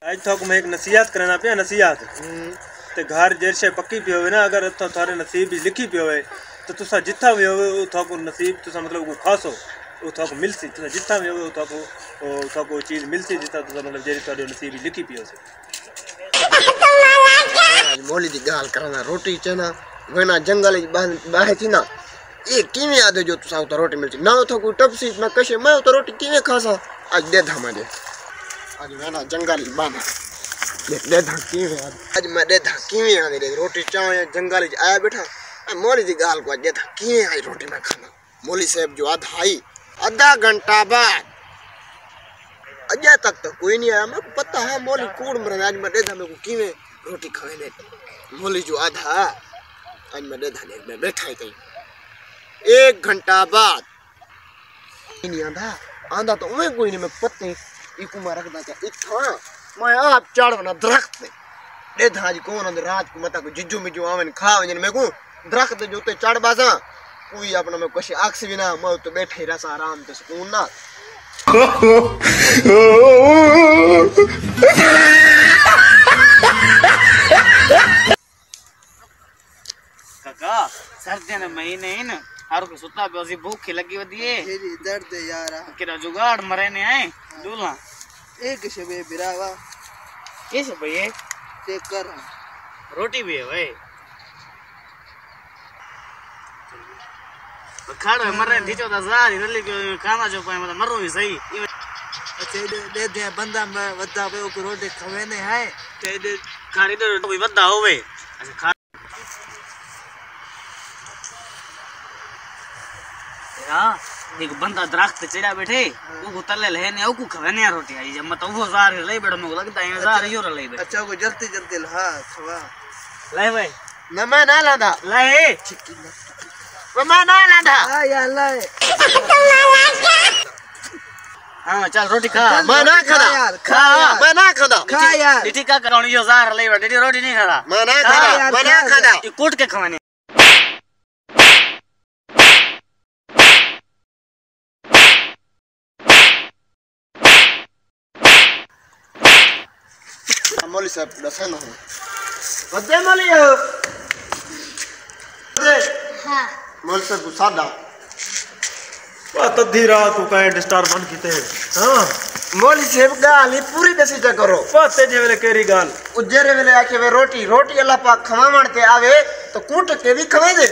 आज तो मैं एक नसीहत करना पे नसीहत ते घर जेर शे पक्की पी होवे ना अगर तो थारे नसीब भी लिखी पी होवे तो तुसा जिथा भी होवे वो थाको नसीब तुसा मतलब को खासो वो थाको मिलसी तुसा जिथा भी होवे वो थाको चीज मिलसी जिता तुसा मतलब जेरी थारे नसीब भी लिखी पी होसे। आज मोली दी गाल करना रोटी चना वेना जंगल बाहे थी ना ये किवें आदे जो तुसा तो रोटी मिलसी ना तो को टपसी ना कशे मैं तो रोटी किवें खासा आज दे धा दे आज वेना जंगल बाना दे धा किवें आज मैं दे धा किवें आ दे रोटी चाव जंगल आया बैठा मोली दी गाल को दे धा किवें आई रोटी में खाना मोली साहब जो आधा घंटा बाद अजय तक तो कोई नहीं आया। मैं पता है मोली कूड़ मर आज मैं दे धा मेरे को किवें रोटी खावे ने मोली जो आधा आज मैं दे धा में बैठा ही 1 घंटा बाद नहीं आंधा तो मैं कोई नहीं मैं पत्ते इको मार रखदा था इथा मैं आप चढ़वना दरख्त पे दे धा जी कौन अंदर रात को मता को जिज्जू मिजू आवन खावे ने मैं को दरख्त जो ते चढ़ बाजा कोई अपना में कुछ आक्स भी ना मैं तो बैठे ही रसा आराम से सुकून ना। काका सर्दियों के महीने इन हारो के सुता पे ओसी भूख लगी वदी है तेरी दर्द यारा केरा जुगाड़ मरे ने आए दूल्हा एक शबे बिरावा कैसे भई चेक कर रोटी भी है भाई खाड़ो मरे दीचो दा जारी रली के खाना जो पाए मतलब मरो ही सही अच्छा दे दे बंदा में वदा पे को रोटी खवे ने है ते दे खाड़ी तो कोई वदा होवे अच्छा हां देखो बंदा दरख्त पे चढ़ा बैठे वो तले लेने को खवने रोटी आई जब मत वो जार ले बैठो मेरे को लगता है जार यो ले बैठ अच्छा को जल्दी जल्दी ला खवा ले भाई ना मैं ना लादा ले मैं ना लादा आ यार ले हां चल रोटी खा मैं ना खाता यार खा मैं ना खाता खा यार ठीक का कौन यो जार ले बैठ रोटी नहीं खाता मैं ना खाता ये कूट के खवाने मोली साहब दसन हो बदे मोली हो हां मोली साहब सादा तद्दी रात को कहीं डिस्टर्ब बन कीते हां मोली साहब गाली पूरी दसी चा करो पते जे वेले केरी गाल उजेरे वेले आके वे रोटी अल्लाह पाक खवावण ते आवे तो कूट के भी खवे दे।